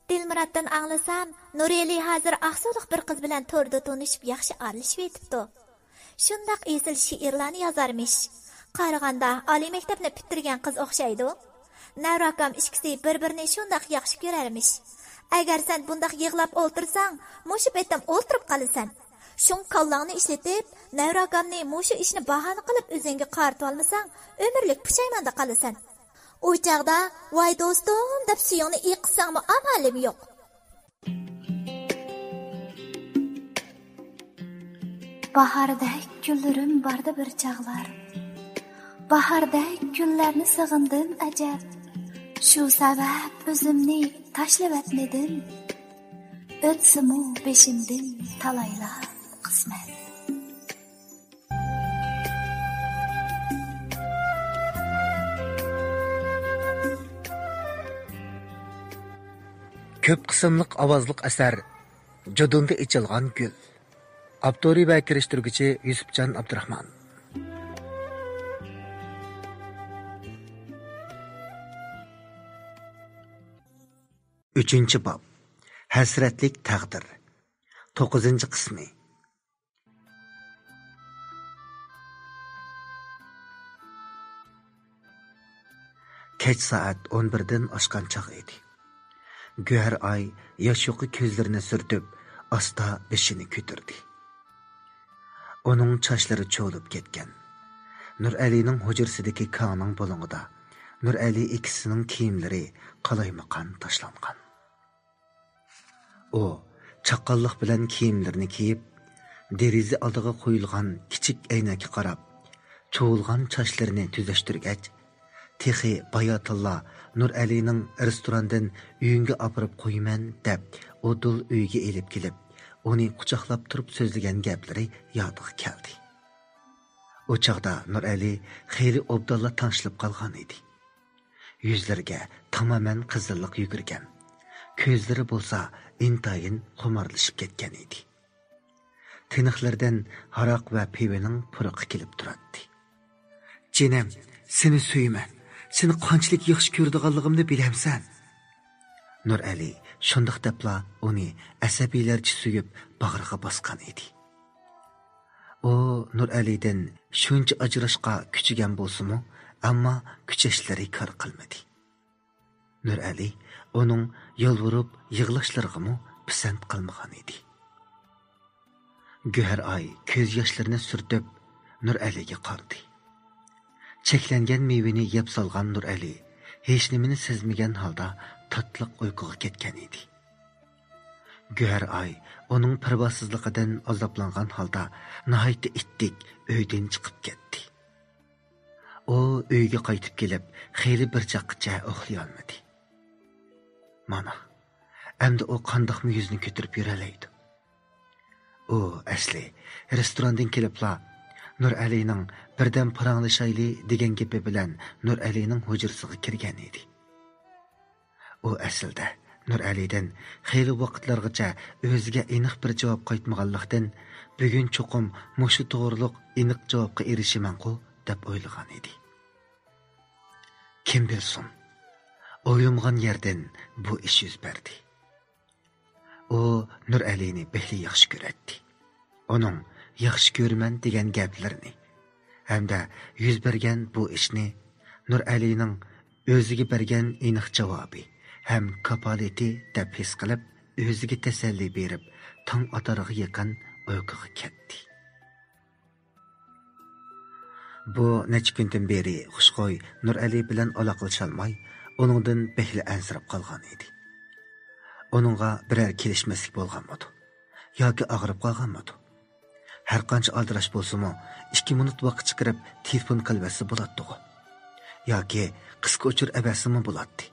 Dilmuratdan anglasam, Nureli hozir Aqsuliq bir qiz bilan to'rda tanishib yaxshi aralashib etibdi. Shundaq esil she'rlarni yozarmish. Qaraganda oliy maktabni bitirgan qiz o'xshaydi. Navrakam ikkisi bir-birini shundaq yaxshi ko'rarmish. Agar sen bundaq yig'lab o'ltirsang, mushu betim o'ltirib qolasan. Shun kallangni ishlatib, Navrakamni mushu ishni bahona qilib o'zingga qartib olmasang, umrlik pushaymonda qolasan. O chaqda, voy do'stim deb suyungni iqsangmi amalim yo'q. Bahardek gullarim barda bir chaqlar. Bahardek gullarni sig'indim ajab. Shu sabab o'zimni tashlab etmedim. O'tsimu beshimdan talayla qismat. Köp qismliq ovozliq asar Judunda ichilgan gul. Avtori va kirishtiruvchi Yusufjon Abdurahmon. 3. bob. Hasratlik taqdir. 9. qismi. Kech soat 11dan oshgan chaq edi. Güher ay yoshyoqi ko'zlarini surtib, asta beshini ko'tardi. Onun çaşları çoğulup ketken. Nuralining hujrasidagi kağning bo'lingida Nurali ikkisining kiyimlari qalaymaqan tashlangan. O, chaqqonlik bilan kiyimlarini kiyib, deriza oldiga qo'yilgan kichik aynakka qarab, cho'g'ilgan chochlarini tuzashtirgach, texi bayatilla Nuralining restorandan uyinga olib qo'yman deb, o'dul uyga elib kelib, onu quchoqlab turib so'zlagan gaplari yodiga keldi. O chaqda Nurali xeyli obdalla tanishib qolgan edi. Yuzlariga tamamen qizillik yugurgan. Ko'zlari bo'lsa intayin xumarlashib ketgan edi. Tiniqlardan haroq va pivining puruqi kelib turadi. "Jinam, seni suyman. Seni qanchalik yaxshi ko'rdiganligimni bilamsan." Nurali shundoq debla uni asabiylarcha suyib bag'riga bosgan edi. O Nuralidan shuncha ajrashqa kuchigan bo'lsa-mu, ammo kuchashlari kor qilmadi. Nurali uning yolvurib yig'lashlariga pisand qilmagan edi. Güher ay ko'z yoshlarini surtib Nuraliga qaradi. Cheklangan mevini yeb solgan Nurali hech nimani sezmagan holda tatliq uyquga ketgan edi. Güher ay onun parvosizligidan azoblangan holda nihoyatda itdik uydan chiqib ketdi. O uyga qaytib kelib, xeyli bir chaqqicha uxlay olmadi. Mana, endi o qandoqmi yuzni ko'tarib yuralaydi. O asli restorandan kelibla Nuralining birdan paranglashayli degan gapi bilan Nuralining hujrasiga kirgan edi. O aslida Nuralidan xeyli vaqtlargacha o'ziga aniq bir javob qaytmaganlikdan bugun cho'qim mushu to'g'riliq aniq javobga erishiman-ku deb o'ylagan edi. Kim bilsin, o'ylamgan yerdan bu ish yuz berdi. O Nuralini behli yaxshi ko'radi. Onun yaxshi ko'rman degan gaplarini hamda yuz bergan bu ishni Nuralining o'ziga bergan aniq javobi hem kapaleti deb his qilib, o'ziga tasalli berib, tong otariga yaqin uyquga ketdi. Bu necha kundan beri Xushqo'y Nurali bilan aloqalasholmay, uningdan behli ansirab qolgan edi. Uningga biror kelishmaslik bo'lganmidi yoki og'rib qolganmidi. Har qancha aldirash bo'lsa-mu, 2 minut vaqt chiqarib telefon qilvasi bo'ladi. Yoki qisqa o'chir abasimi bo'ladi.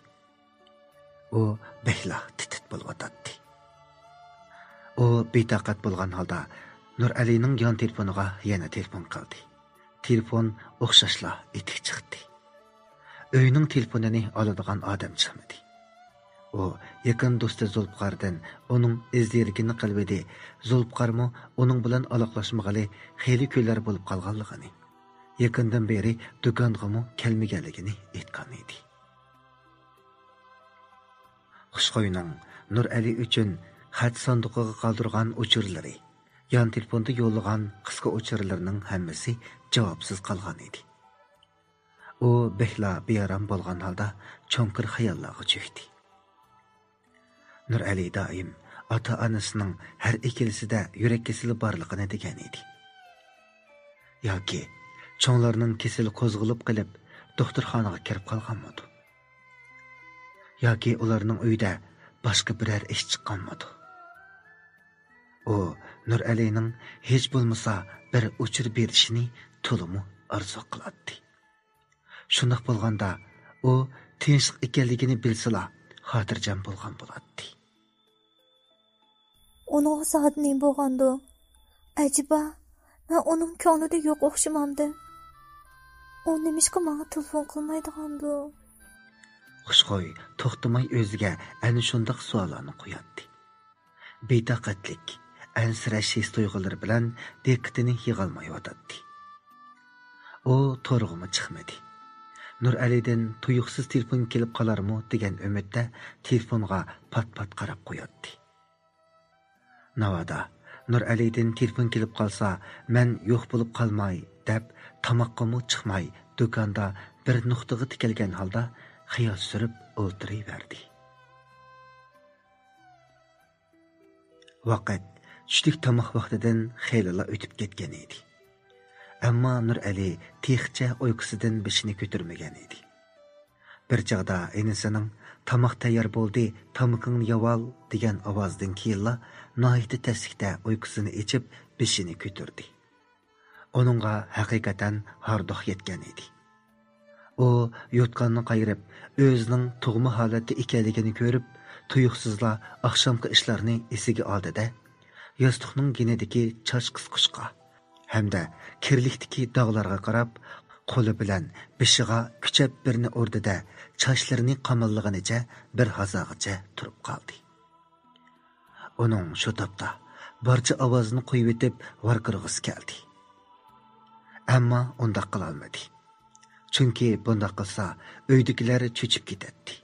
O behla titit bo'lib. O betaqat bo'lgan holda Nuralining yon telefoniga yana telefon qildi. Telefon o'xshashla etik chiqdi. Uyning telefonini oladigan odam chiqmadi. O yaqin do'sti Zulfiqardan uning izdirligini qilvedi. Zulfiqarmi uning bilan aloqalashmag'ali xeyli kunlar bo'lib qolganligini, yaqindan beri do'konga kelmaganligini aytgan edi. Xushqo'yning Nur Ali uchun xat sanduqiga qoldirgan uchurlari, yon telefonda yo'llagan qisqa uchurlarning hammasi javobsiz qolgan edi. U behla bearam bo'lgan holda cho'nqir xayollarga cho'kdi. Nur Ali doim ota-onasining har ikkilisida yurak kasali borligini degan edi. Yoki cho'nglarning kasali qo'zg'alib qilib doktorxonaga kirib qolganmidi? Yoki ularning uyida boshqa biror ish chiqqanmidi? U Nur Alining hech bo'lmasa bir uchur berishini to'liq arzu qiladi. Shundoq bo'lganda u tinchlik ekanligini bilsila xotirjam bo'lgan bo'ladi. Onun saat ne bo'lgandi? Acaba men uning ko'nglida yo'q o'xshamamdi. U nimishqa menga telefon qilmaydigandi? Xushxo'y to'xtamay o'ziga ana shunday savollarni qo'yadi. Betaqatlik, ansirash his tuyg'ulari bilan diqqatini yig'olmayotdi. U to'rg'imi chiqmadi. Nur Alidan tuyuqsiz telefon kelib qolarmi degan umidda telefonga pat-pat qarab qo'yadi. Navada Nur Alidan telefon kelib qolsa, men yo'q bo'lib qolmay deb tamoqqimi chiqmay do'konda bir nuqtaga tikilgan holda xiyol surib o'tiraverdi. Vaqt tushlik tomoq vaqtidan xeyli o'tib ketgan edi. Ammo Nur Ali texcha uyqusidan beshini ko'tarmagan edi. Bir chaqda enisining tomoq tayyor bo'ldi, tomoqingni yavol degan ovozdan keyin noyati taslikda uyqusini ichib beshini ko'tardi. Onunga haqiqatan hardoq yetgan edi. U yotqanni qayirib, o'zining tug'ma holatda ekanligini ko'rib, tuyuqsizla oqshomgi ishlarni esiga oldi-da, yostiqning ginidagi choch qisqishqa hamda kirlikdagi dog'larga qarab, qo'li bilan beshiga kuchab birini o'rdida chochlarini qamallig'inicha bir hazog'icha turib qoldi. Uning shu topda barcha ovozini qo'yib etib varqirg'isi keldi. Ammo undaq qila olmadi. Chunki bundaq qilsa uydagilar cho'chib ketadi.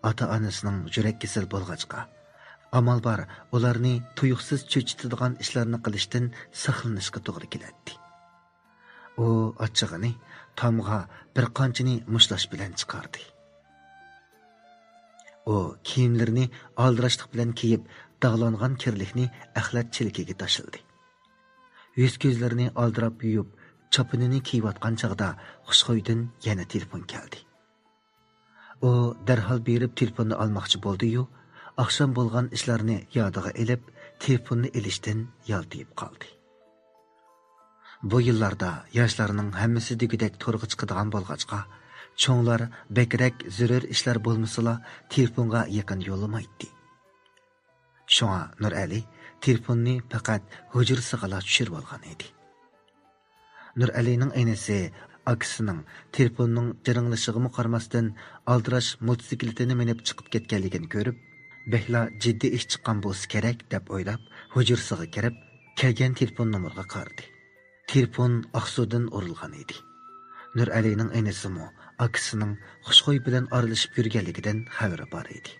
Ota-onasining yurak kasal bo'lg'achqa amal bor, ularni tuyuqsiz cho'chitadigan ishlarni qilishdan saqlanishga to'g'ri keladi. U ochig'ini tomga bir qanchani mushlash bilan chiqardi. U kiyimlarini aldirashlik bilan kiyib, dog'langan kirlikni axlat chilikiga tashildi. Yuz ko'zlarini aldirab yuyib, chopinini kiyayotgan chog'da Xushxo'ydan yana telefon keldi. U darhol berib telefonni olmoqchi bo'ldi-yu, oqshom bo'lgan ishlarni yodiga elib, telefonni elishdan yaltiyib qoldi. Bu yillarda yoshlarning hammasi degidek to'rga chiqadigan bo'lg'achqa, cho'nglar bekrak zarur ishlar bo'lmasala telefonga yaqin yo'llamaydi. Shunga Nur Ali telefonni faqat hujrasiga tushirib olgan edi. Nur Alining aynasi akisining telefonning jiringlashiga qaramasdan aldirash motosikletini minib chiqib ketganligini ko'rib, behla jiddiy ish chiqqan bo'lsa kerak deb o'ylab, hujrasiga kirib, kelgan telefon nomeriga qaradi. Telefon Aqsudan urilgan edi. Nur Alining aynasimi akisining Xushxo'y bilan aralashib yurganligidan xabari bor edi.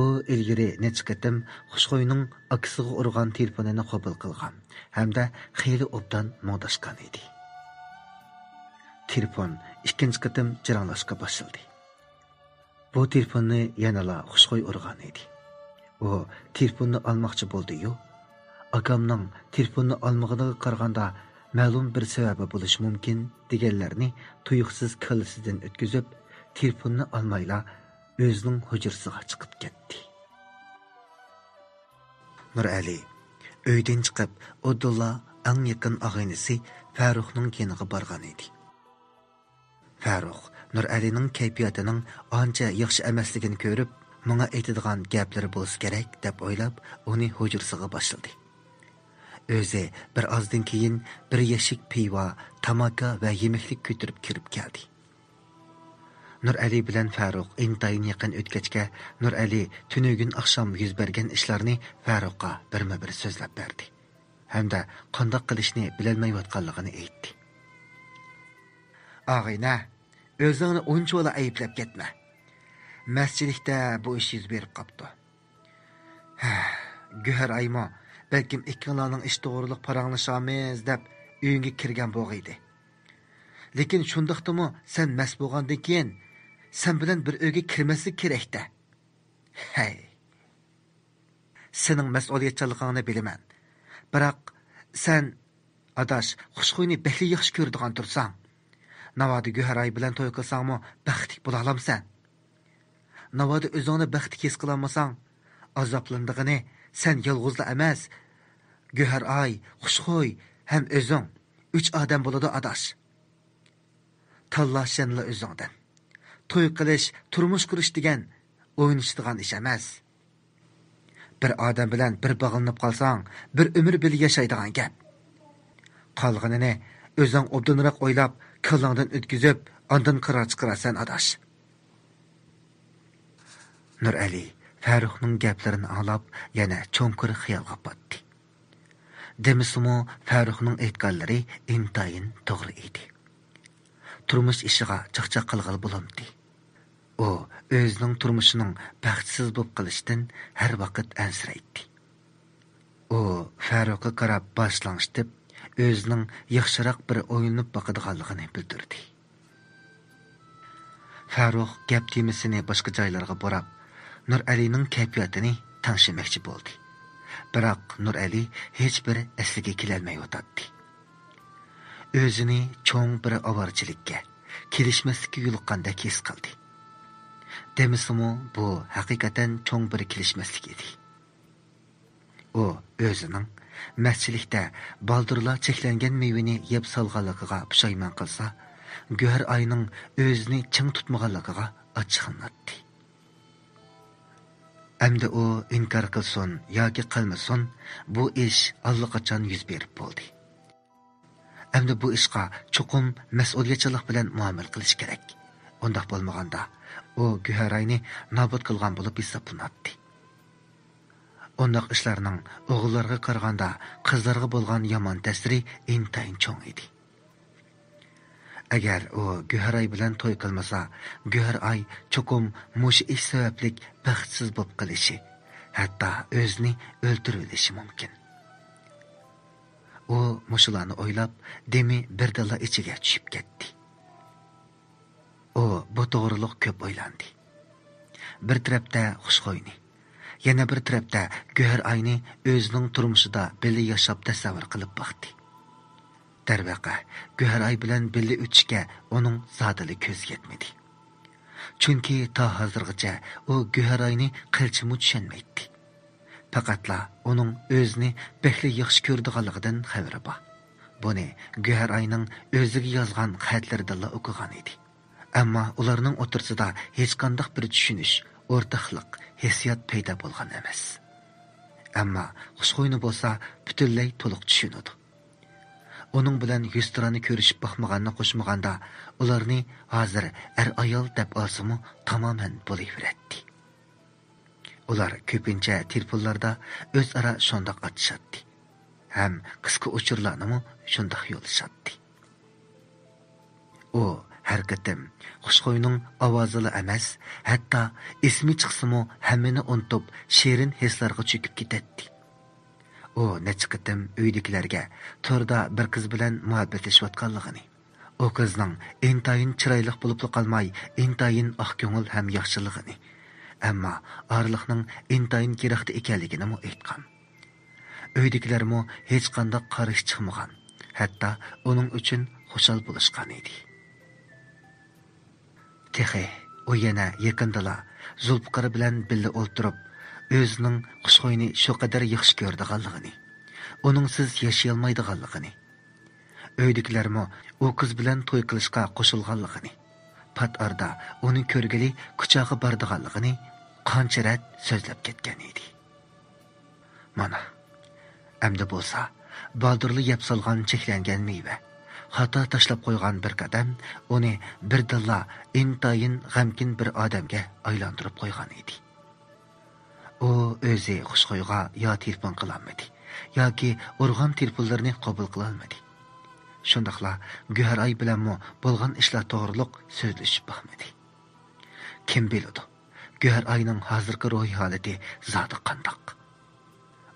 U ilgari necha qatim Xushxo'yning akisiga urgan telefonini qabul qilgan hamda xeyli obdan mo'dashgan edi. Telefon ikkinchi qatim jiranglashga boshladi. Bu telefonni yanala Xushxo'y urgan edi. U telefonni olmoqchi bo'ldi-yu, akamning telefonni olmag'iga qaraganda ma'lum bir sababi bo'lishi mumkin deganlarni tuyuqsiz kallasidan o'tkazib, telefonni olmayla o'zining hujrasiga chiqib ketdi. Nur Ali uydan chiqib, Abdulla eng yaqin og'aynisi Faruqning keniga borgan edi. Faruq Nur Alining kayfiyatining ancha yaxshi emasligini ko'rib, menga aytadigan gaplari bo'lsa kerak deb o'ylab, uni hujrasiga boshladi. O'zi bir ozdan keyin bir yashik pivo, tamaka va yemeklik ko'tarib kirib keldi. Nur Ali bilan Faruq intayin yaqin o'tgachga, Nur Ali tunugun oqshom yuz bergan ishlarni Faruqqa birma-bir so'zlab berdi. Hamda qanday qilishni bilolmayotganligini aytdi. Og'ayna, o'zingni uncha ayblab ketma. Masjidlikda bu ish yuz berib qapti. Güher aymo balkim ikkinlarning ish to'g'riliq paranglashamiz deb uyingga kirgan bo'g'iydi. Lekin shundaqdimi sen mas bo'lgandan keyin sen bilan bir uyga kirmaslik kerakda. Hey. Sening mas'uliyatchanligingni bilaman. Biroq sen adash xushxo'yni bekli yaxshi ko'radigan tursang, navoda Güharay bilan to'y qilsangmi baxtli bo'la olamsan. Navoda o'zingni baxtli his qilolmasang, azoblandig'ini sen yolg'izla emas, Güharay, xushxo'y ham o'zing 3 odam bo'ladi adash. Tanlashınla o'zingdan. To'y qilish, turmush qurish degan o'ynashadigan ish emas. Bir odam bilan bir bog'lanib qolsang, bir umr bo'yi yashaydigan gap. Qolganini o'zing obdinroq o'ylab, ko'lingdan o'tkazib, ondan qiroq chiqarasan adash. Nurali Farruxning gaplarini anglab, yana cho'nqir xiyolga botdi. Demisimi Farruxning aytganlari intayin to'g'ri edi. Turmush ishiga chaqchaq qilg'il bo'lamdi. O o'zining turmushining baxtsiz bo'lib qolishdan har vaqt ansiraydi. O Farruxga qarab boshlanishib, o'zining yaxshiroq bir o'yinib boqadiganligini bildirdi. Farruh gap temasini boshqa joylarga borib, Nuralining kayfiyatini tanishmoqchi bo'ldi. Biroq Nurali hech bir asliga kelolmay o'tadi. O'zini cho'ng bir avorchilikka, kelishmaslikka yo'liqqandek his qildi. Demisimi bu haqiqatan cho'ng bir kelishmaslik edi. O o'zining masjidlikda baldurla cheklangan mevini yeb solganligiga pushaymon qilsa, Güher ayning o'zini ching tutmaganligiga ochiqlanadi. Endi o inkor qilsin yoki qilmasin, bu ish allaqachon yuz berib bo'ldi. Endi bu ishqa chuqum mas'uliyatchilik bilan muomala qilish kerak. Undaq bo'lmaganda, o Güherayni nobud qilgan bo'lib hisoblanadi. Undaq ishlarning o'g'illarga qaraganda qizlarga bo'lgan yomon ta'siri intayin cho'ng edi. Agar o Güharay bilan to'y qilmasa, Güharay chuqum mush ish sababli baxtsiz bo'lib qolishi, hatto o'zini o'ldirib olishi mumkin. O mushularni o'ylab, demi birdala ichiga tushib ketdi. O bu to'g'riliq ko'p o'ylandi. Bir tarafda xushxo'yni, yana bir tarafda Güharayni o'zining turmushida birga yashab tasavvur qilib baxtdi. Darvaqa Güharay bilan birga o'tishga uning zodili ko'z yetmadi. Chunki ta hozirgacha u Güharayni qilchimi tushunmaydi. Faqatla uning o'zini bekli yaxshi ko'rdiganligidan xabari bor. Buni Güharayning o'ziga yozgan xatlarida o'qigan edi. Ammo ularning o'rtasida hech qanday bir tushunish, o'rtoqlik, hissiyot paydo bo'lgan emas. Ammo xushxo'yni bo'lsa butunlay to'liq tushunadi. Uning bilan yuztirani ko'rishib baxmaganni qo'shmaganda, ularni hozir ayol deb olsimi tamoman bo'laveradi. Ular ko'pincha telefonlarda o'zaro shundoq atishadi. Ham qisqa uchurlarni shundoq yo'lishadi. O har qatim xushxo'yning ovozili emas, hatto ismi chiqsimi hammani unutib, shirin hislarga cho'kib ketadi. O necha qatim uydagilarga torda bir qiz bilan muhabbatlashayotganligini, o qizning intayin chiroyli bo'lib qolmay, intayin oq ko'ngil ham yaxshiligini, ammo orliqning intayin kerakli ekanligini aytgan. Uydagilarmi hech qanday qarish chiqmagan, hatto uning uchun xushal bo'lishgan edi. Texi o yana yaqindala Zulfiqar bilan birga o'ltirib, o'zining xushxo'yni shu qadar yaxshi ko'rdiganligini, uningsiz yashay olmaydiganligini, uydagilarmi u qiz bilan to'y qilishga qo'shilganligini, pat arda uni ko'rgili quchog'i bordiganligini qancha rat so'zlab ketgan edi. Mana endi bo'lsa, Baldurli yeb solgan cheklangan meva, xato tashlab qo'ygan bir qadam uni birdilla intayin g'amkin bir odamga aylantirib qo'ygan edi. O o'zi xushxo'yga yo telefon qilolmadi, yoki urg'an telefonlarni qabul qilolmadi. Shundaqla Güharay bilanmi bo'lgan ishlar to'g'riliq so'zlashib baxmadi. Kim biladi, Göher ayının hazırkı ruhi haleti zadı qandaq.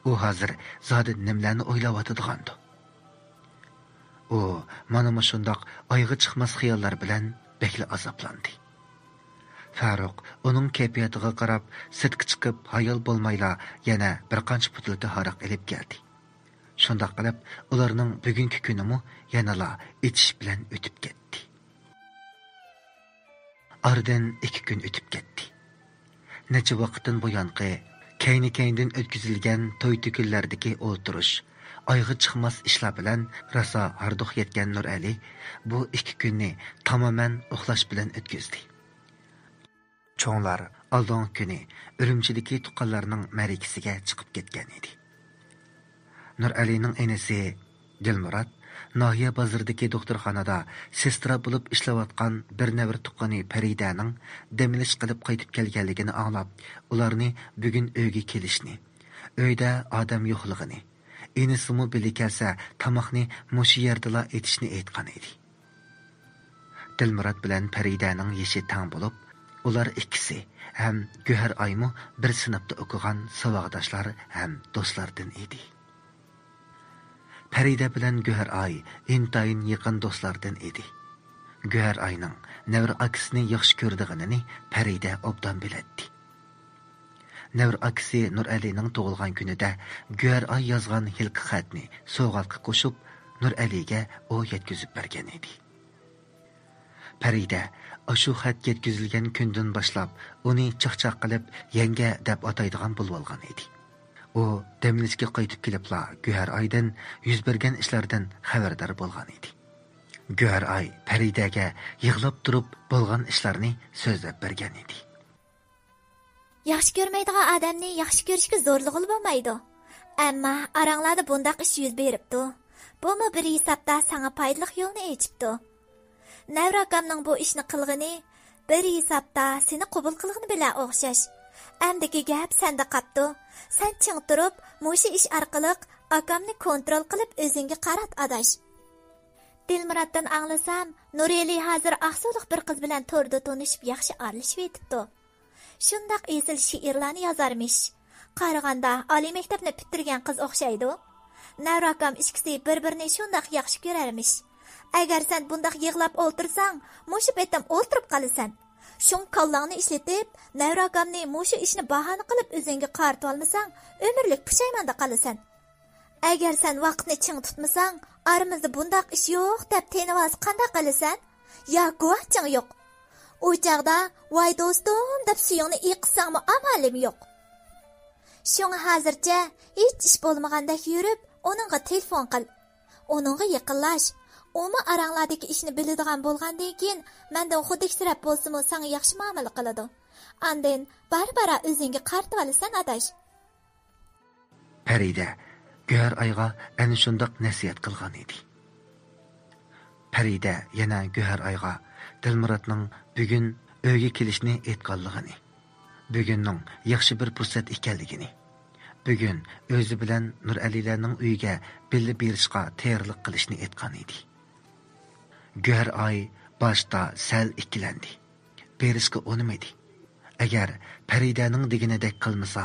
O hazır zadı nimlerini oylawatıdığandı. O, mana şundaq ayğı çıkmaz xiyallar bilen bekli azaplandı. Faruk onun keyfiyatiga qarab sirtqa chiqib hayal bo'lmayla yana bir qancha putilta haraq elib keldi. Shundaq qilib ularning bugungi kunimi yanala ichish bilan o'tib ketdi. Aradan 2 kun o'tib ketdi. Necha vaqtdan buyanqi kayni-kayndan o'tkazilgan to'y-to'kinlardagi o'tirish, ayğı chiqmas ishlar bilan rasa arduq yetgan Nurali bu 2 kunni tamoman uxlash bilan o'tkazdi. Çoğlar aldığın günü Ürümçideki tuqqanlarının mərikisiga chiqib ketgan edi. Nuralining enesi Dilmurat Nahiye bazırdaki doktorxonada sestra bo'lib ishlayotgan bir navir tuqqani Faridaning demilish qilib qaytib kelganligini anglab, ularni bugun uyga kelishni, uyda odam yo'qligini, enisimu bili kelsa tamoqni mushu yerdala etishni aytgan edi. Dilmurat bilan Faridaning yeshi tang bo'lib, ular ikkisi hem Göher aymu bir sınıfta okugan savaqdaşlar hem dostlardan edi. Farida bilan Göher ay intayin yaqin dostlardan edi. Göher ayning Nevr akisini yaxshi ko'rdig'ini Farida obdan biladi. Nevr akisi Nuralining tug'ilgan kunida Göher ay yozgan hilqi xatni sovg'atga qo'shib Nuraliga o yetkazib bergan edi. Farida aşu xat yetkazilgan kundan boshlab uni chaqchaq qilib yanga deb ataydigan bo'lib olgan edi. O demlishga qaytib kelibla Göher aydan yuz bergan ishlardan xabardor bo'lgan edi. Göher ay Faridaga yig'lab turib bo'lgan ishlarni so'zlab bergan edi. Yaxshi ko'rmaydigan odamni yaxshi ko'rishga zo'rlig'i bo'lmaydi. Ammo aranglarda bundaq ish yuz beribdi. Bumi bir hisobda sana foydali yo'lni ochibdi. Navrakamning bu ishni qilg'ini bir hisobda seni qabul qilg'ini bilan o'xshash. Amdagi gap senda qapti. Sen ching turib, mushu ish orqali akamni kontrol qilib o'zingga qarat adash. Dilmuratdan anglasam, Nurali hozir aqso'liq bir qiz bilan to'rda tanishib yaxshi aralashib etibdi. Shundaq esil she'rlarni yozarmish. Qaraganda oliy maktabni bitirgan qiz o'xshaydi. Navrakam ikkisi bir-birini shundaq yaxshi ko'rarmish. Agar sen bundaq yig'lab o'ltirsang, mushu betim o'ltirib qolasan. Shun kallangni ishlatib, Navrakamni mushu ishni bahona qilib o'zingga qaratib olmasang, umrlik pushaymonda qolasan. Agar sen vaqtni ching tutmasang, aramizda bundaq ish yo'q deb tenavoz qanday qilasan? Ya guvohching yo'q. U chaqda voy do'stim deb suyingni iqsangmi amalim yo'q. Shunga hozircha hech ish bo'lmagandek yurib, onunga telefon qil. Onunga yaqinlash. Oma aranglardagi ishni biladigan bo'lgandan keyin mendan xudiksirab bo'lsa-mu senga yaxshi muomala qiladi. Andan barbara o'zingga qaratib olasan adash. Farida Göher ayga ana shundoq nasihat qilgan edi. Farida yana Göher ayga Dilmuratning bugun uyga kelishni aytganligini, bugunning yaxshi bir fursat ekanligini, bugun o'zi bilan Nuralilarning uyiga billi berishga tayyorlik qilishni aytgan edi. Göher ay başta sel ikkilendi. Berishga unimadi. Agar Faridaning deganidek qilmasa,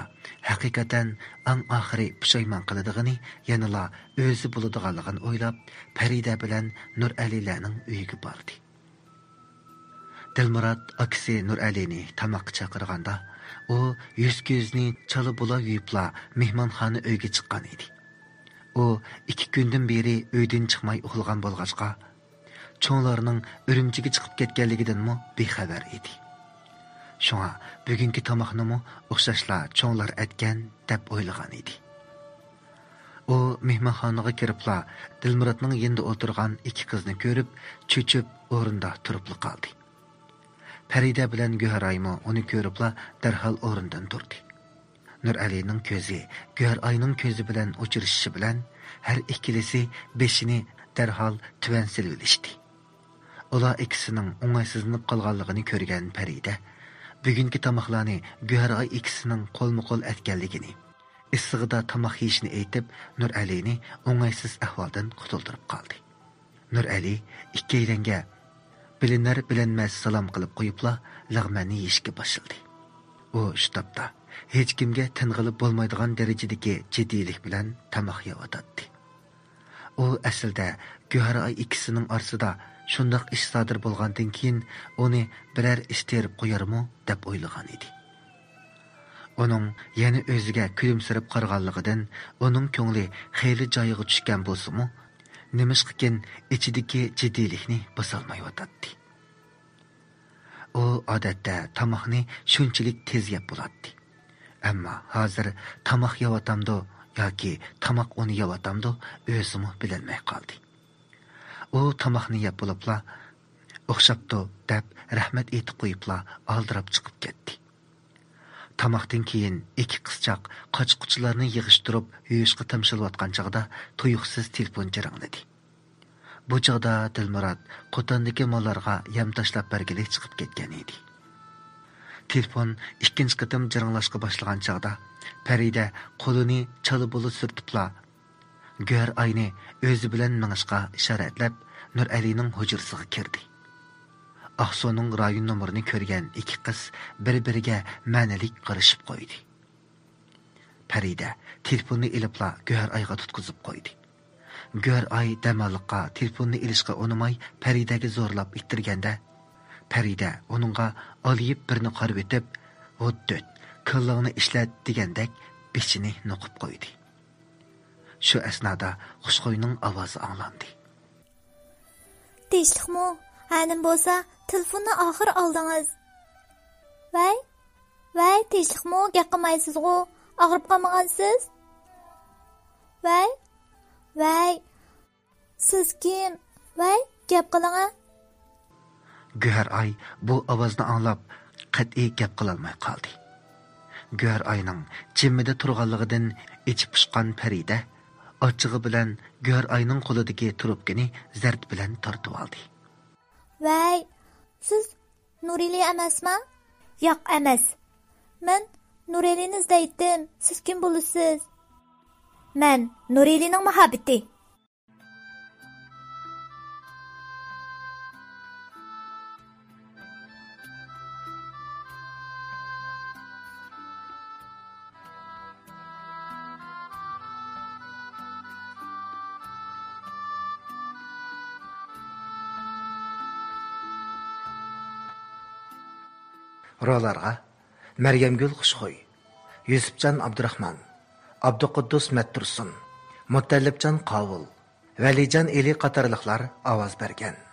haqiqatan ang oxiri pushaymon qiladigini yanala o'zi bo'ladiganligini o'ylab, Farida bilan Nuralilarning uyiga bordi. Dilmurat akisi Nuralini tamoqqa chaqirganda, u yuz-ko'zni chala bula yuyibla mehmonxona uyga chiqqan edi. U 2 kundan beri uydan chiqmay uxlagan bo'lg'achqa cho'nglarning Ürümchiga chiqib ketganligidanmi bexabar edi. Shunga bugungi tomoqnimi o'xshashla cho'nglar aytgan deb o'ylagan edi. U mehmonxonaga kiribla Dilmuratning yonida o'tirgan 2 qizni ko'rib, cho'chib o'rinda turib qoldi. Farida bilan Göher aymo uni ko'ribla darhol o'rindan turdi. Nuralining ko'zi Göher ayning ko'zi bilan o'chirishishi bilan har ikkilisi beshini darhol tuvan silvilishdi. Ular ikkisining o'ng'aysizlanib qolganligini ko'rgan Farida bugungi tomoqlarni Göher ay ikkisining qo'lma-qo'l etganligini, issig'ida tomoq yeyishni aytib, Nuralini o'ng'aysiz ahvoldan qutuldirib qoldi. Nurali ikkalanga bilinar bilinmas salom qilib qo'yibla lag'manni yeyishga boshladi. u shu topda hech kimga ting'ilib bo'lmaydigan darajadagi jiddiylik bilan tamoq yeyotdi. U aslida Guharoy ikkisining orasida shundoq ish sodir bo'lgandan keyin uni biror ish terib qo'yarmi deb o'ylagan edi. Uning yana o'ziga kulimsirab qaraganligidan uning ko'ngli xeyli joyiga tushgan bo'lsa-mu, nimishqikin ichidagi jiddiylikni bosolmayotdi. U odatda tamoqni shunchalik tez yeb bo'ladi. Ammo hozir tamoq yeyotamdi yoki tamoq uni yeyotamdi o'zimi bilolmay qoldi. U tamoqni yeb bo'libla, o'xshabdi deb rahmat aytib qo'yibla aldirab chiqib ketdi. Tamoqdan keyin ikki qizchaq qochquchilarni yig'ishtirib yuyishga tamshilayotgan chog'da tuyuqsiz telefon jiringladi. Bu chog'da Dilmurod Qotandagi mollarga yam tashlab bergili chiqib ketgan edi. Telefon ikkinchi qatim jiringlashga boshlagan chog'da Farida qo'lini chala bo'lib surtibla Guharoyni o'zi bilan minishga ishoratlab Nuralining hujrasiga kirdi. Aqso'ning rayon nomerini ko'rgan ikki qiz bir-biriga ma'nalik qarashib qo'ydi. Farida telefonni ilibla Guharoyga tutqizib qo'ydi. Guharoy damalliqqa telefonni ilishga unamay Faridaga zo'rlab ittirganda, Farida uningga oliyib birini qarab etib, "O'tdit, qillingni ishlat" degandek bechini noqib qo'ydi. Shu asnoda Xushxo'yning ovozi anglandi. Tinchlikmi? Hanim bo'lsa, telefonni oxir oldingiz. Vay, tinchlikmi? Gap qilmaysiz-ku? Og'rib qolmagansiz? Vay. Siz kim? Vay, gap qiling-a. Guharoy bu ovozni anglab, qat'iy gap qila olmay qoldi. Guharoyning jimmida turganligidan ichi pishgan Farida ochig'i bilan Guharoyning qo'lidagi trubkani zard bilan tortib oldi. Vay, siz Nurali emasmi? Yo'q, emas. Men Nuralini izlaydim. Siz kim bo'lasiz? Men Nuralining muhabbati. Rolarga Maryamgul Xushxo'y, Yusufjon Abdurahmon, Abduquddus Mattursun, Mutallibjon Qovul, Valijon Eli qatorliqlar ovoz bergan.